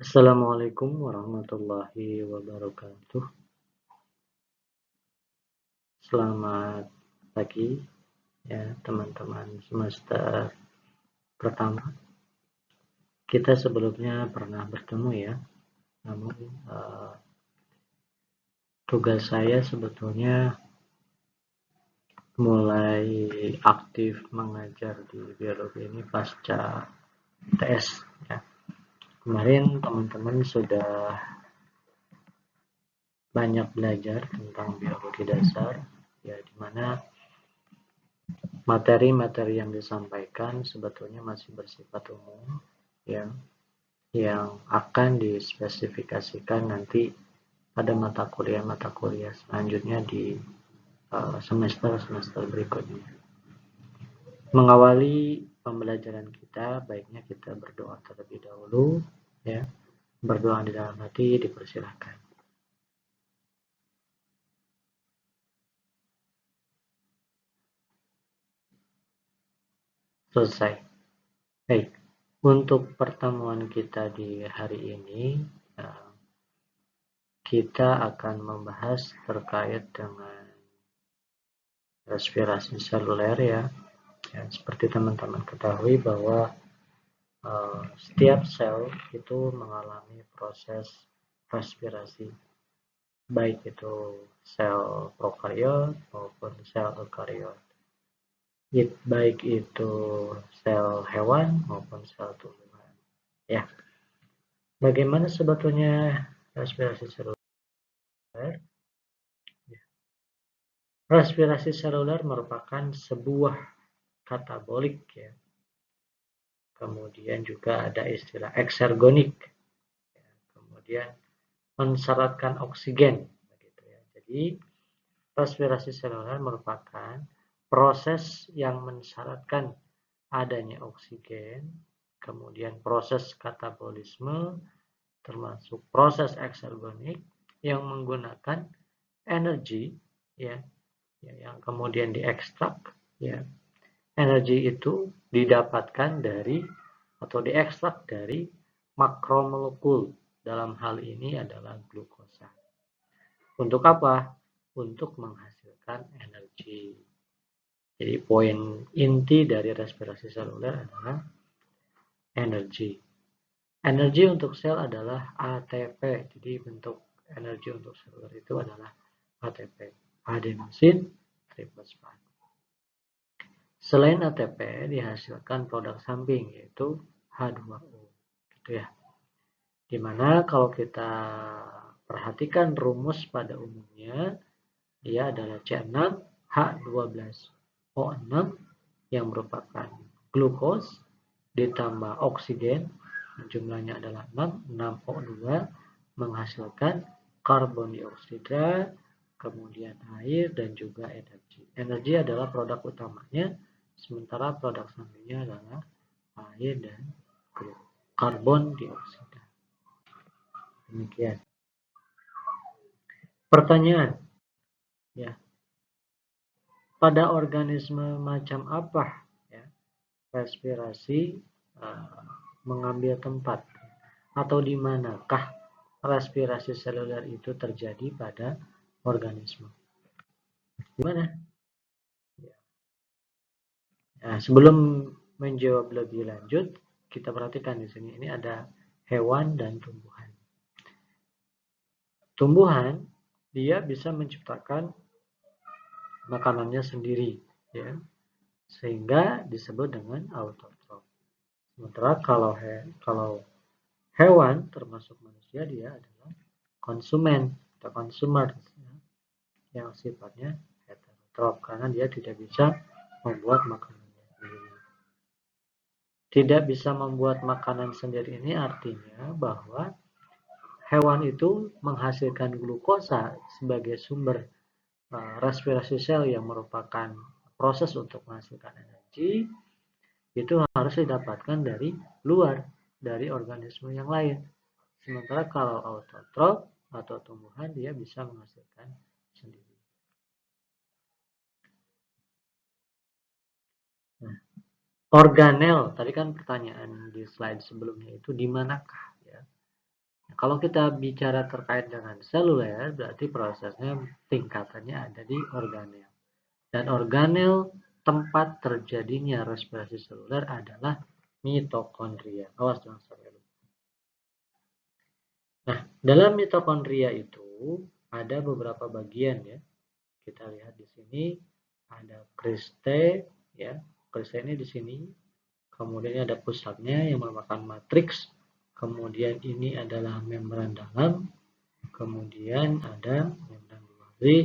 Assalamualaikum warahmatullahi wabarakatuh. Selamat pagi ya teman-teman semester pertama. Kita sebelumnya pernah bertemu ya, namun tugas saya sebetulnya mulai aktif mengajar di biologi ini pasca TS ya. Kemarin teman-teman sudah banyak belajar tentang biologi dasar ya, di mana materi-materi yang disampaikan sebetulnya masih bersifat umum ya, yang akan dispesifikasikan nanti pada mata kuliah selanjutnya di semester-semester berikutnya. Mengawali pembelajaran kita, baiknya kita berdoa terlebih dahulu ya. Berdoa di dalam hati dipersilahkan. Selesai. Baik, untuk pertemuan kita di hari ini kita akan membahas terkait dengan respirasi seluler ya. Ya, seperti teman-teman ketahui bahwa setiap sel itu mengalami proses respirasi, baik itu sel prokariot maupun sel eukariot, baik itu sel hewan maupun sel tumbuhan. Ya, bagaimana sebetulnya respirasi seluler? Respirasi seluler merupakan sebuah katabolik ya. Kemudian juga ada istilah eksergonik. Kemudian mensyaratkan oksigen begitu ya. Jadi respirasi seluler merupakan proses yang mensyaratkan adanya oksigen, kemudian proses katabolisme termasuk proses eksergonik yang menggunakan energi ya, yang kemudian diekstrak ya. Energi itu didapatkan dari atau diekstrak dari makromolekul, dalam hal ini adalah glukosa. Untuk apa? Untuk menghasilkan energi. Jadi poin inti dari respirasi seluler adalah energi. Energi untuk sel adalah ATP. Jadi bentuk energi untuk seluler itu adalah ATP, adenosin trifosfat. Selain ATP dihasilkan produk samping yaitu H2O. Gitu ya. Dimana kalau kita perhatikan rumus pada umumnya, dia adalah C6H12O6 yang merupakan glukos ditambah oksigen, jumlahnya adalah 6O2 menghasilkan karbon dioksida, kemudian air dan juga energi. Energi adalah produk utamanya, sementara produk sampingnya adalah air dan karbon dioksida. Demikian. Pertanyaan, ya, pada organisme macam apa ya, respirasi mengambil tempat, atau di manakah respirasi seluler itu terjadi pada organisme? Di mana? Nah, sebelum menjawab lebih lanjut, kita perhatikan di sini. Ini ada hewan dan tumbuhan. Tumbuhan dia bisa menciptakan makanannya sendiri, ya, sehingga disebut dengan autotrof. Sementara kalau hewan termasuk manusia, dia adalah konsumen atau consumer ya, yang sifatnya heterotrof karena dia tidak bisa membuat makanannya sendiri. Tidak bisa membuat makanan sendiri ini artinya bahwa hewan itu menghasilkan glukosa sebagai sumber respirasi sel yang merupakan proses untuk menghasilkan energi, itu harus didapatkan dari luar, dari organisme yang lain. Sementara kalau autotrof atau tumbuhan, dia bisa menghasilkan sendiri. Nah, organel, tadi kan pertanyaan di slide sebelumnya itu di manakah ya Kalau kita bicara terkait dengan seluler, berarti prosesnya tingkatannya ada di organel. Dan organel tempat terjadinya respirasi seluler adalah mitokondria. Awas jangan sampai lupa. Nah, dalam mitokondria itu ada beberapa bagian ya. Kita lihat di sini ada kriste ya. Kriste ini di sini. Kemudian ada pusatnya yang merupakan matriks. Kemudian ini adalah membran dalam. Kemudian ada membran luar. Jadi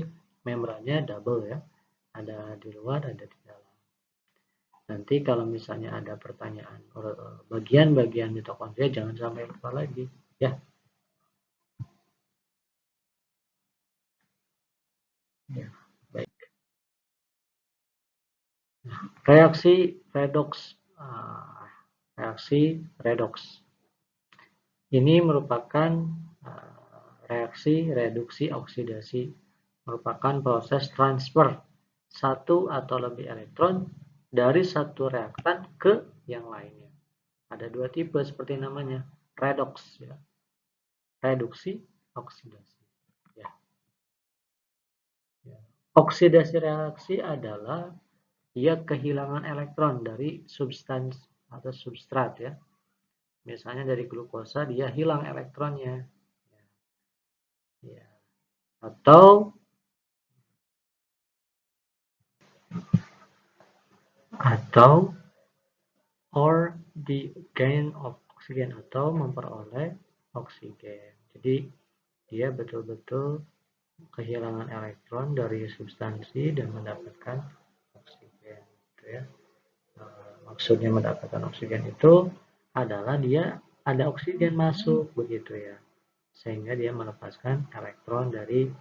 membrannya double ya. Ada di luar, ada di dalam. Nanti kalau misalnya ada pertanyaan bagian-bagian mitokondria jangan sampai lupa lagi ya. Ya, baik. Reaksi redoks. Reaksi redoks. Ini merupakan reaksi reduksi oksidasi, merupakan proses transfer satu atau lebih elektron dari satu reaktan ke yang lainnya. Ada dua tipe seperti namanya, redoks ya. Reduksi, oksidasi. Ya. Ya. Oksidasi reaksi adalah dia kehilangan elektron dari substansi atau substrat ya. Misalnya dari glukosa dia hilang elektronnya. Ya. Atau or the gain of oxygen atau memperoleh oksigen. Jadi dia betul-betul kehilangan elektron dari substansi dan mendapatkan oksigen. Gitu ya. Maksudnya mendapatkan oksigen itu adalah dia ada oksigen masuk begitu ya, sehingga dia melepaskan elektron dari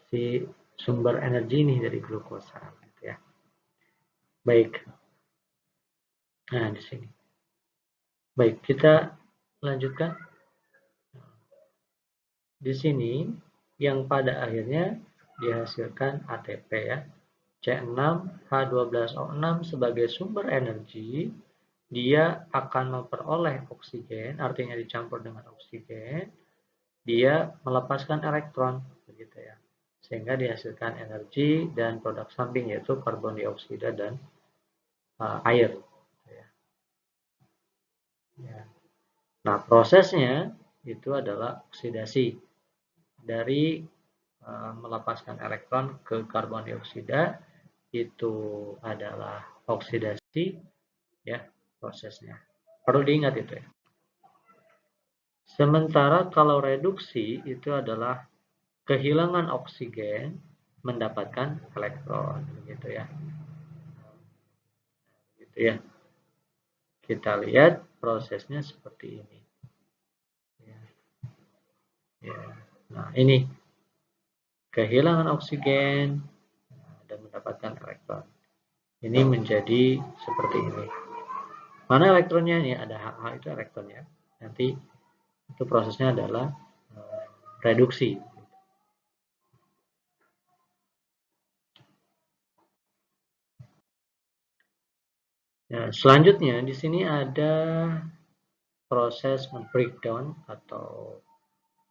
si sumber energi ini dari glukosa. Gitu ya. Baik. Nah di sini. Baik, kita lanjutkan. Di sini yang pada akhirnya dihasilkan ATP ya. C6H12O6 sebagai sumber energi, dia akan memperoleh oksigen, artinya dicampur dengan oksigen, dia melepaskan elektron begitu ya. Sehingga dihasilkan energi dan produk samping yaitu karbon dioksida dan air. Ya. Nah, prosesnya itu adalah oksidasi dari melepaskan elektron ke karbon dioksida, itu adalah oksidasi ya prosesnya. Perlu diingat itu ya. Sementara kalau reduksi itu adalah kehilangan oksigen mendapatkan elektron begitu ya. Gitu ya. Kita lihat prosesnya seperti ini. Ya. Ya. Nah, ini kehilangan oksigen dan mendapatkan elektron. Ini menjadi seperti ini. Mana elektronnya? Ini ada HH itu elektronnya. Nanti itu prosesnya adalah reduksi. Nah, selanjutnya di sini ada proses breakdown atau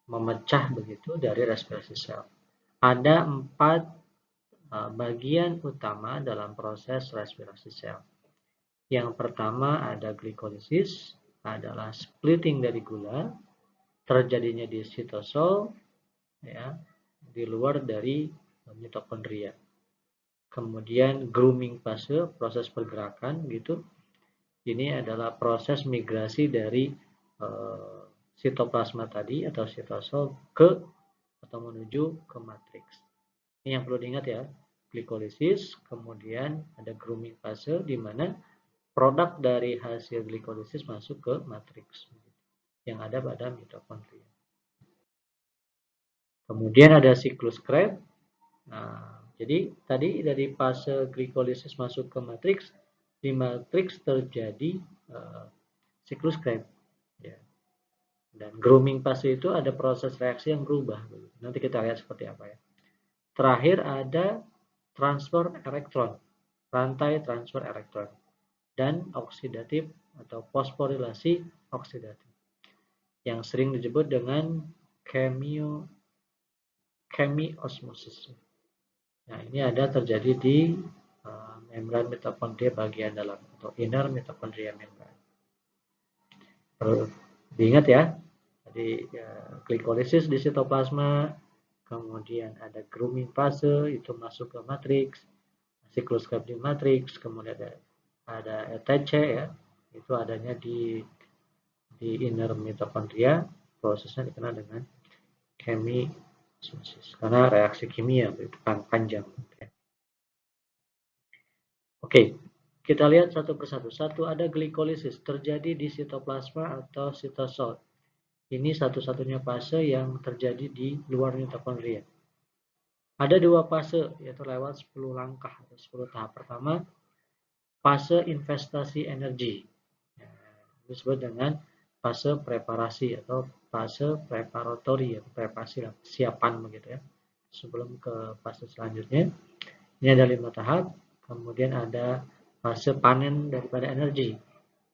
memecah begitu dari respirasi sel. Ada 4 bagian utama dalam proses respirasi sel. Yang pertama ada glikolisis, adalah splitting dari gula, terjadinya di sitosol, ya, di luar dari mitokondria. Kemudian grooming fase, proses pergerakan gitu. Ini adalah proses migrasi dari sitoplasma tadi atau sitosol ke atau menuju ke matriks. Ini yang perlu diingat ya, glikolisis, kemudian ada grooming fase di mana produk dari hasil glikolisis masuk ke matriks yang ada pada mitokondria. Kemudian ada siklus Krebs. Nah, jadi tadi dari fase glikolisis masuk ke matriks, di matriks terjadi siklus Krebs. Ya. Dan grooming fase itu ada proses reaksi yang berubah. Nanti kita lihat seperti apa ya. Terakhir ada transfer elektron, rantai transfer elektron, dan oksidatif atau fosforilasi oksidatif. yang sering disebut dengan chemiosmosis. Nah, ini ada terjadi di membran mitokondria bagian dalam atau inner mitochondria membran. Perlu diingat ya, jadi glikolisis di sitoplasma, kemudian ada grooming fase itu masuk ke matriks, siklus Krebs matriks, kemudian ada ETC ya, itu adanya di inner mitochondria, prosesnya dikenal dengan chemiosmosis karena reaksi kimia itu panjang. Oke, kita lihat satu persatu. Satu, ada glikolisis terjadi di sitoplasma atau sitosol. Ini satu-satunya fase yang terjadi di luar mitokondria. Ada dua fase, yaitu lewat 10 langkah atau 10 tahap. Pertama, fase investasi energi. Disebut dengan fase preparasi atau fase preparatori, atau preparasi siapan begitu ya. Sebelum ke fase selanjutnya. Ini ada 5 tahap. Kemudian ada fase panen daripada energi.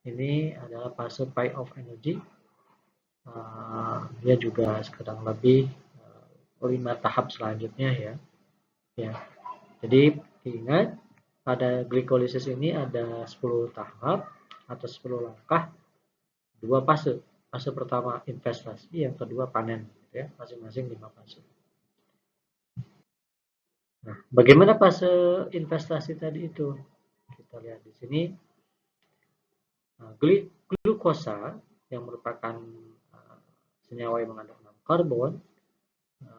Ini adalah fase payoff energy. Dia juga kurang lebih 5 tahap selanjutnya ya. Jadi ingat pada glikolisis ini ada 10 tahap atau 10 langkah, 2 fase. Fase pertama investasi, yang kedua panen ya, masing-masing 5 fase. Nah, bagaimana fase investasi tadi itu? Kita lihat di sini. Glukosa yang merupakan senyawa yang mengandung karbon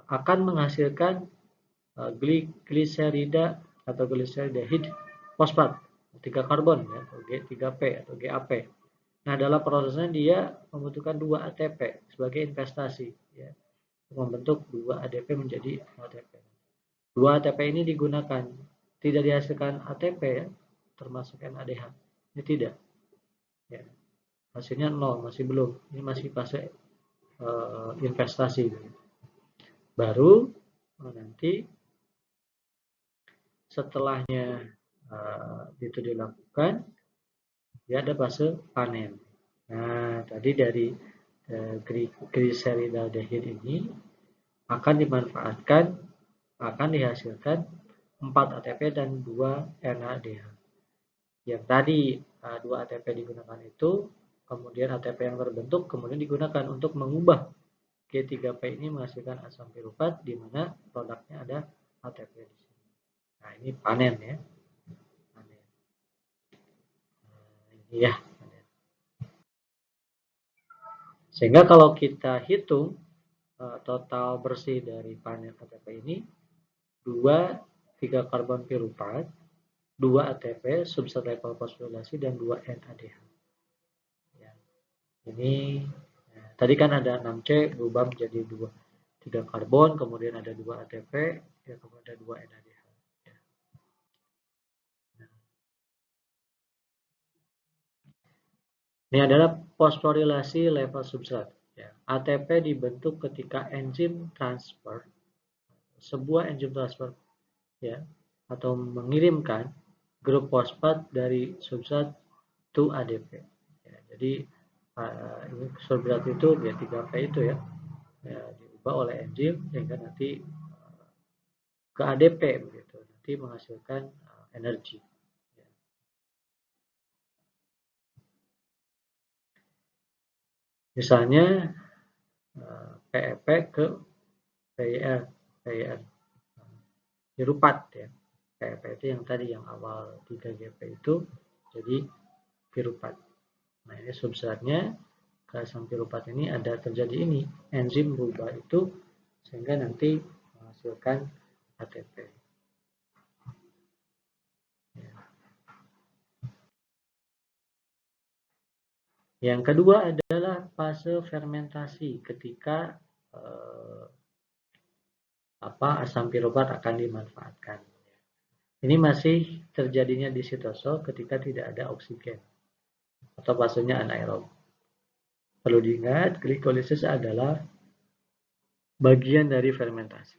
akan menghasilkan gliserida atau gliceridahid fosfat 3 karbon ya, atau G3P atau GAP. Nah, dalam prosesnya dia membutuhkan 2 ATP sebagai investasi ya, membentuk 2 ADP menjadi ATP. 2 ATP ini digunakan, tidak dihasilkan ATP ya, termasuk NADH. Ini tidak. Ya. Hasilnya 0, masih belum. Ini masih fase investasi. Baru nanti setelahnya itu dilakukan, dia ada fase panen. Nah, tadi dari gliceridaldehid ini akan dimanfaatkan, akan dihasilkan 4 ATP dan 2 NADH. Yang tadi 2 ATP digunakan itu, kemudian ATP yang terbentuk kemudian digunakan untuk mengubah G3P ini menghasilkan asam piruvat, di mana produknya ada ATP di sini. Nah, ini panen ya. Panen. Ini ya. Panen. Sehingga kalau kita hitung total bersih dari panen ATP ini, 3 karbon piruvat, 2 ATP, substrat level fosforilasi, dan 2 NADH. Ya. Ini tadi kan ada 6C berubah menjadi 3 karbon, kemudian ada 2 ATP, ya, kemudian ada 2 NADH. Ya. Ini adalah fosforilasi level substrat. Ya. ATP dibentuk ketika enzim transfer, sebuah enzim transfer ya, atau mengirimkan grup fosfat dari substrat to ADP. Ya, jadi ini substrat itu G3P itu ya, diubah oleh enzim sehingga nanti ke ADP begitu, nanti menghasilkan energi. Ya. Misalnya PEP ke PIR, piruvat ya. PEP itu yang tadi yang awal 3GP itu jadi piruvat. Nah, ini substratnya ke asam piruvat ini ada terjadi ini enzim berubah itu sehingga nanti menghasilkan ATP. Ya. Yang kedua adalah fase fermentasi ketika asam piruvat akan dimanfaatkan. Ini masih terjadinya di sitosol ketika tidak ada oksigen atau fasenya anaerob. Perlu diingat, glikolisis adalah bagian dari fermentasi.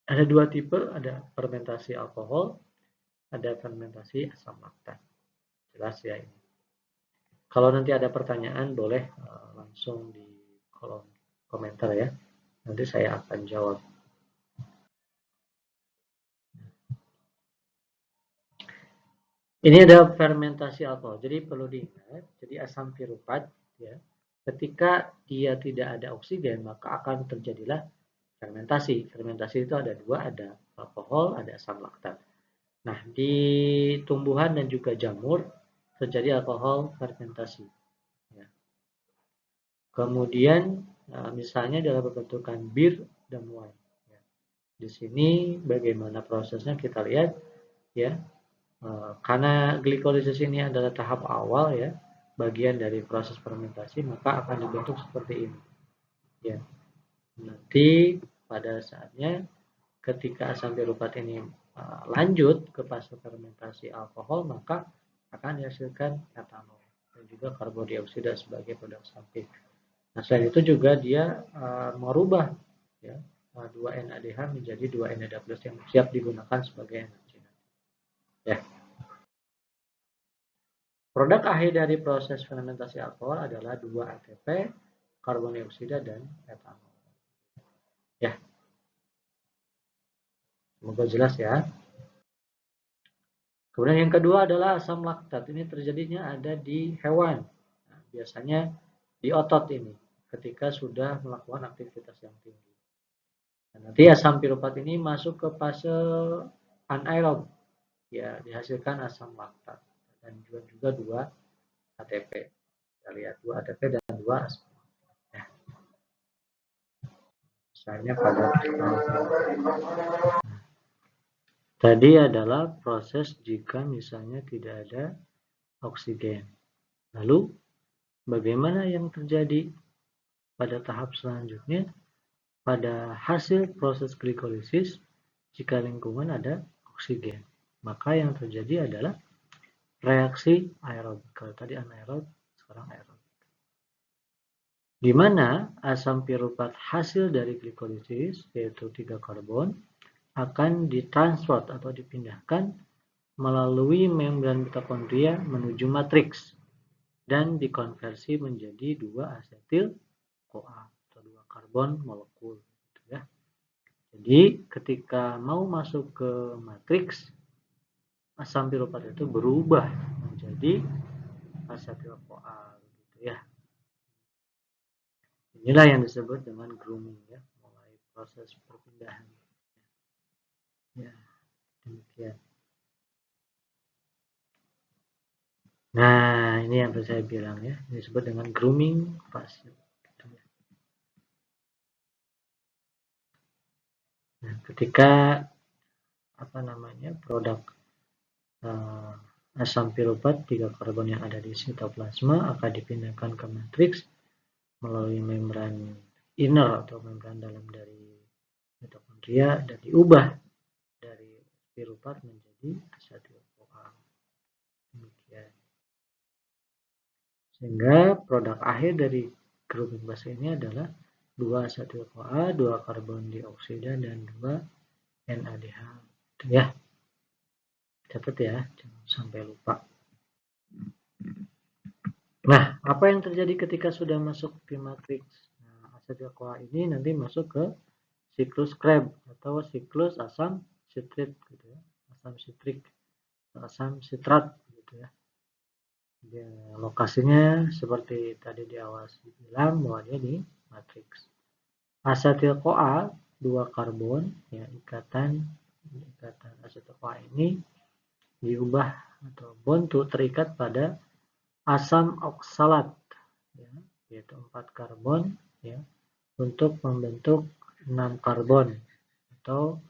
Ada 2 tipe, ada fermentasi alkohol, ada fermentasi asam laktat. Jelas ya ini. Kalau nanti ada pertanyaan boleh langsung langsung di kolom komentar ya. Nanti saya akan jawab. Ini ada fermentasi alkohol. Jadi perlu diingat, jadi asam piruvat ya, ketika dia tidak ada oksigen maka akan terjadilah fermentasi. Fermentasi itu ada dua, ada alkohol, ada asam laktat. Nah, di tumbuhan dan juga jamur terjadi alkohol fermentasi. Ya. Kemudian misalnya dalam pembentukan bir dan wine. Ya. Di sini bagaimana prosesnya kita lihat ya. Karena glikolisis ini adalah tahap awal ya, bagian dari proses fermentasi, maka akan dibentuk seperti ini. Ya. Nanti pada saatnya ketika asam piruvat ini lanjut ke fase fermentasi alkohol, maka akan dihasilkan etanol dan juga karbodioksida sebagai produk samping. Nah, selain itu juga dia merubah ya, 2-NADH menjadi 2-NADH+ yang siap digunakan sebagai energi. Ya. Produk akhir dari proses fermentasi alkohol adalah 2 ATP, karbon dioksida, dan etanol. Ya, semoga jelas ya. Kemudian yang kedua adalah asam laktat. Ini terjadinya ada di hewan. Nah, biasanya di otot ini ketika sudah melakukan aktivitas yang tinggi. Nah, nanti asam piruvat ini masuk ke fase anaerob. Ya, dihasilkan asam laktat dan juga 2 ATP. Kita lihat 2 ATP dan 2 asam. Misalnya pada tadi adalah proses jika misalnya tidak ada oksigen. Lalu bagaimana yang terjadi pada tahap selanjutnya? Pada hasil proses glikolisis, jika lingkungan ada oksigen, maka yang terjadi adalah reaksi aerobik. Kalau tadi anaerob, sekarang aerobik. Di mana asam piruvat hasil dari glikolisis, yaitu 3 karbon, akan ditransport atau dipindahkan melalui membran mitokondria menuju matriks dan dikonversi menjadi 2 asetil-CoA atau 2 karbon molekul. Gitu ya. Jadi ketika mau masuk ke matriks, asam piruvat itu berubah menjadi asetil-CoA. Gitu ya. Inilah yang disebut dengan grooming ya, mulai proses perpindahan. Ya, demikian. Nah, ini yang saya bilang ya, disebut dengan grooming fase. Nah, ketika produk asam piruvat 3 karbon yang ada di sitoplasma akan dipindahkan ke matriks melalui membran inner atau membran dalam dari mitokondria dan diubah dari piruvat menjadi asetil-CoA. Demikian. Sehingga produk akhir dari grouping fase ini adalah 2 asetil-CoA, 2 karbon dioksida, dan 2 NADH. Itu ya. Catat ya, jangan sampai lupa. Nah, apa yang terjadi ketika sudah masuk ke matriks? Nah, asetil-CoA ini nanti masuk ke siklus Krebs atau siklus asam sitrit gitu ya. Asam sitrik, asam sitrat gitu ya. Ya, lokasinya seperti tadi di awal bilang bahwa dia di matriks. Asetil-CoA 2 karbon ya, ikatan asetil-CoA ini diubah atau bond terikat pada asam oksalat ya, yaitu 4 karbon ya, untuk membentuk 6 karbon atau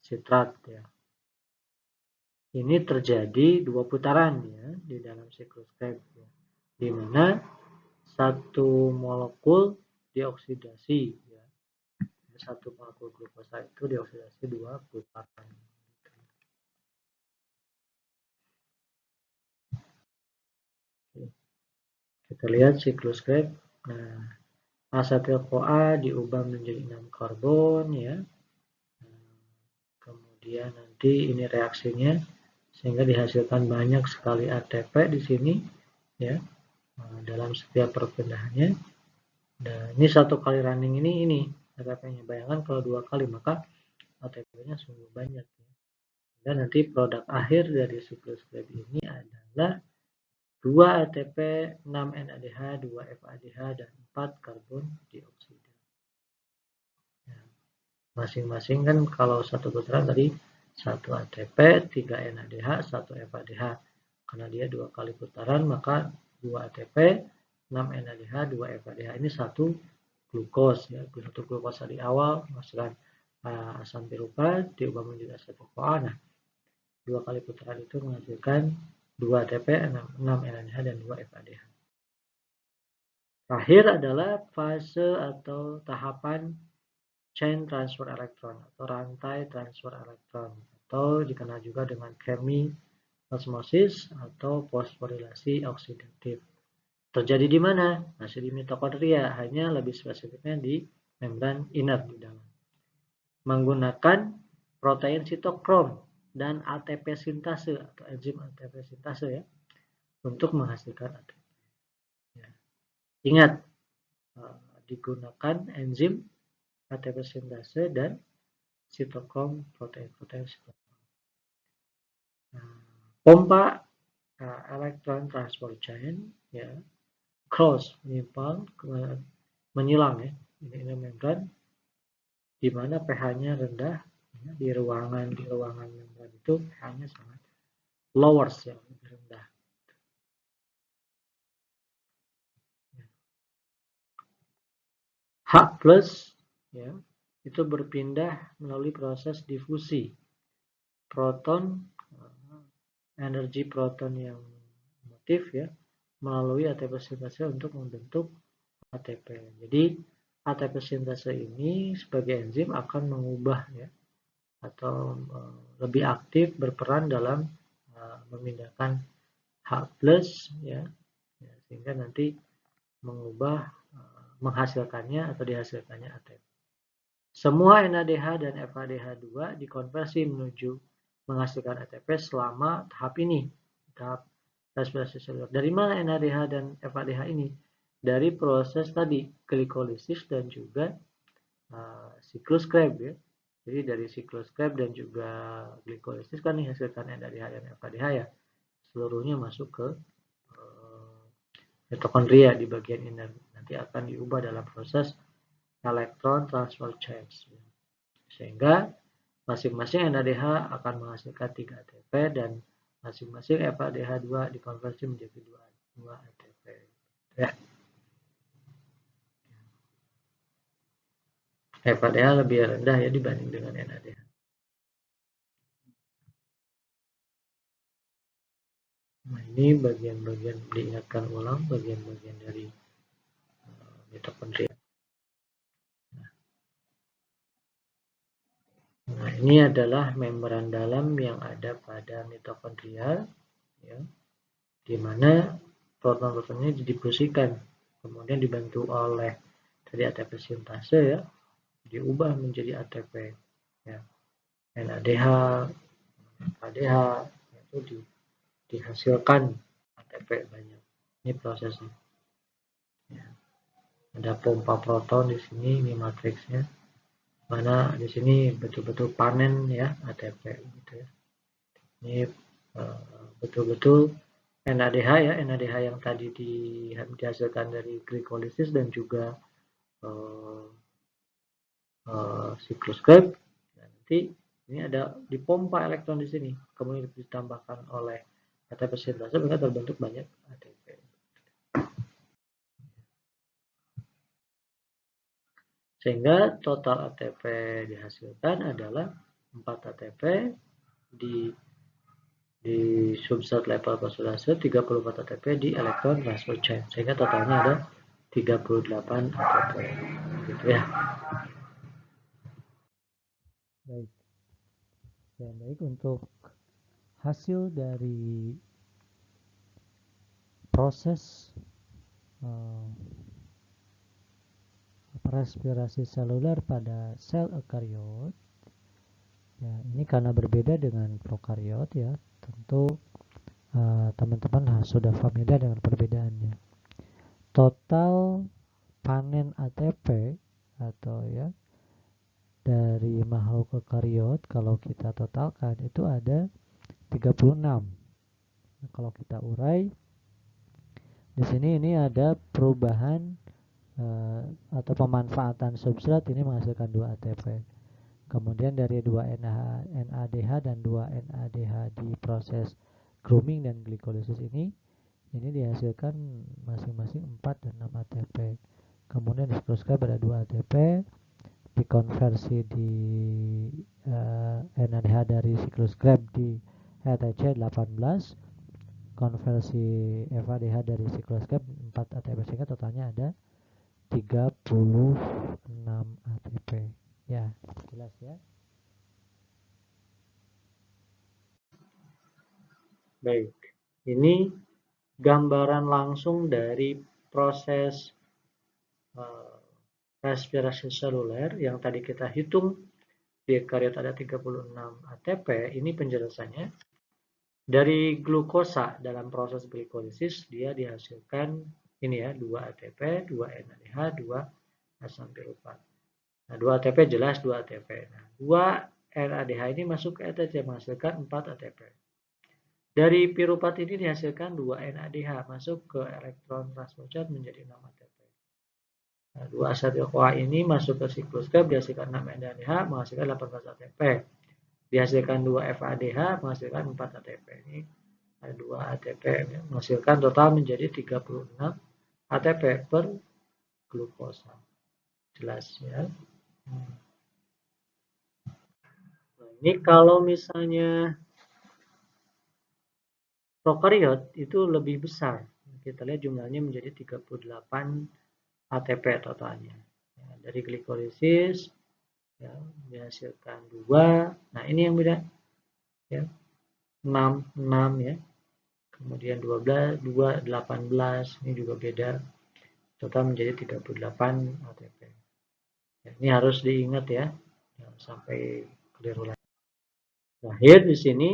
sitrat ya. Ini terjadi 2 putaran ya di dalam siklus Krebs ya, di mana satu molekul dioksidasi ya. Satu molekul glukosa itu dioksidasi 2 putaran. Kita lihat siklus Krebs. Nah, asetil-CoA diubah menjadi 6 karbon ya. Kemudian nanti ini reaksinya sehingga dihasilkan banyak sekali ATP di sini ya dalam setiap perpindahannya. ini satu kali running ini ATP-nya. Bayangkan kalau 2 kali, maka ATP-nya sungguh banyak. Dan nanti produk akhir dari siklus Krebs ini adalah 2 ATP, 6 NADH, 2 FADH, dan 4 karbon dioksida. Masing-masing kan kalau satu putaran tadi 1 ATP, 3 NADH, 1 FADH. Karena dia 2 kali putaran, maka 2 ATP, 6 NADH, 2 FADH. Ini satu glukos ya, satu glukosa di awal menghasilkan asam piruvat diubah menjadi asetil CoA. Nah, 2 kali putaran itu menghasilkan 2 ATP, 6 NADH, dan 2 FADH. Terakhir adalah fase atau tahapan chain transfer elektron atau rantai transfer elektron, atau dikenal juga dengan chemiosmosis atau fosforilasi oksidatif. Terjadi di mana? Masih di mitokondria, hanya lebih spesifiknya di membran inner di dalam. Menggunakan protein sitokrom dan ATP sintase atau enzim ATP sintase ya, untuk menghasilkan ATP. Ya. Ingat, digunakan enzim ATP sintase dan sitokrom, protein sitokrom. Pompa elektron transfer chain ya, cross menyilang ya, ini membran di mana pH-nya rendah ya, di ruangan membran itu pH-nya sangat lowers ya, lebih rendah. H+ ya, itu berpindah melalui proses difusi proton, energi proton yang motif ya, melalui ATP sintase untuk membentuk ATP. Jadi ATP sintase ini sebagai enzim akan mengubah ya, atau lebih aktif berperan dalam memindahkan H+ ya, sehingga nanti mengubah menghasilkannya atau dihasilkannya ATP. Semua NADH dan FADH2 dikonversi menuju menghasilkan ATP selama tahap ini, tahap respirasi seluler. Dari mana NADH dan FADH ini? Dari proses tadi, glikolisis dan juga siklus Krebs ya. Jadi dari siklus Krebs dan juga glikolisis kan dihasilkan NADH dan FADH ya. Seluruhnya masuk ke mitokondria di bagian inner. Nanti akan diubah dalam proses elektron transfer change. Sehingga masing-masing NADH akan menghasilkan 3 ATP dan masing-masing FADH2 dikonversi menjadi 2 ATP. Ya. FADH lebih rendah ya dibanding dengan NADH. Nah, ini bagian-bagian diingatkan ulang, bagian-bagian dari mitokondria. Nah, ini adalah membran dalam yang ada pada mitokondria, ya, di mana proton-protonnya didifusikan, kemudian dibantu oleh dari ATP sintase ya, diubah menjadi ATP, ya, NADH, FADH itu dihasilkan ATP banyak. Ini prosesnya. Ya. Ada pompa proton di sini, ini matriksnya. Mana di sini betul-betul panen ya ATP gitu ya. Ini betul-betul NADH ya, NADH yang tadi dihasilkan dari glikolisis dan juga siklus Krebs. Nanti ini ada dipompa elektron di sini, kemudian ditambahkan oleh ATP sintase sehingga terbentuk banyak ATP. Sehingga total ATP dihasilkan adalah 4 ATP di substrat level fosforilase, 34 ATP di elektron transfer chain. Sehingga totalnya ada 38 ATP. Gitu ya. Baik. Ya, baik, untuk hasil dari proses respirasi seluler pada sel eukariot, ya ini karena berbeda dengan prokariot ya, tentu teman-teman sudah familiar dengan perbedaannya. Total panen ATP atau ya dari makhluk eukariot kalau kita totalkan itu ada 36. Nah, kalau kita urai di sini ini ada perubahan atau pemanfaatan substrat ini menghasilkan 2 ATP. Kemudian dari 2 NADH dan 2 NADH di proses grooming dan glikolisis ini dihasilkan masing-masing 4 dan 6 ATP. Kemudian di sikloskrep ada 2 ATP, dikonversi di NADH dari sikloskrep di HTC 18, konversi FADH dari sikloskrep 4 ATP, sehingga totalnya ada 36 ATP. Ya, jelas ya. Baik, ini gambaran langsung dari proses respirasi seluler yang tadi kita hitung di eukariot ada 36 ATP. Ini penjelasannya. Dari glukosa dalam proses glikolisis dia dihasilkan ini ya, 2 ATP, 2 NADH, 2 asam piruvat. Nah, 2 ATP jelas 2 ATP. Nah, 2 NADH ini masuk ke ETC menghasilkan 4 ATP. Dari piruvat ini dihasilkan 2 NADH masuk ke elektron transport menjadi 6 ATP. Nah, 2 asetil-CoA ini masuk ke sikloskrep dihasilkan 6 NADH menghasilkan 18 ATP. Dihasilkan 2 FADH menghasilkan 4 ATP. Ini ada 2 ATP menghasilkan total menjadi 36 ATP per glukosa. Jelas ya. Nah, ini kalau misalnya prokariot itu lebih besar. Kita lihat jumlahnya menjadi 38 ATP totalnya. Ya, dari glikolisis ya, dihasilkan 2. Nah, ini yang beda. Ya. 6 ya. Kemudian 12, 2, 18. Ini juga beda. Total menjadi 38 ATP. Ya, ini harus diingat ya. Jangan sampai keliru lagi. Terakhir di sini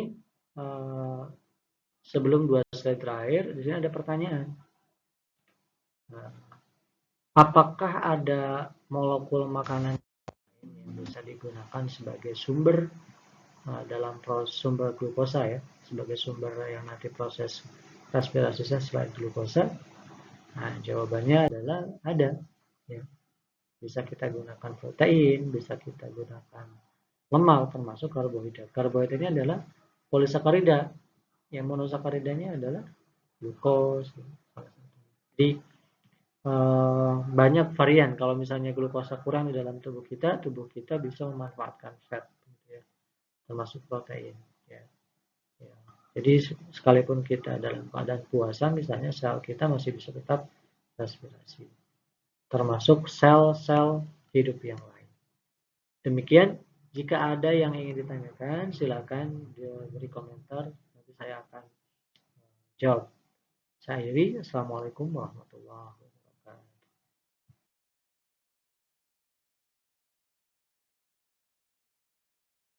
sebelum 2 slide terakhir, di sini ada pertanyaan. Nah, apakah ada molekul makanan yang bisa digunakan sebagai sumber dalam proses sumber glukosa ya, sebagai sumber yang nanti proses respirasinya selain glukosa? Nah, jawabannya adalah ada. Ya. Bisa kita gunakan protein, bisa kita gunakan lemak, termasuk karbohidrat. Karbohidratnya adalah polisakarida. Yang monosakaridanya adalah glukos. Jadi banyak varian. Kalau misalnya glukosa kurang di dalam tubuh kita bisa memanfaatkan fat, gitu ya, termasuk protein. Ya. Ya. Jadi sekalipun kita dalam keadaan puasa, misalnya sel kita masih bisa tetap respirasi, termasuk sel-sel hidup yang lain. Demikian. Jika ada yang ingin ditanyakan, silakan beri komentar. Nanti saya akan jawab. Saya akhiri. Assalamualaikum warahmatullahi wabarakatuh.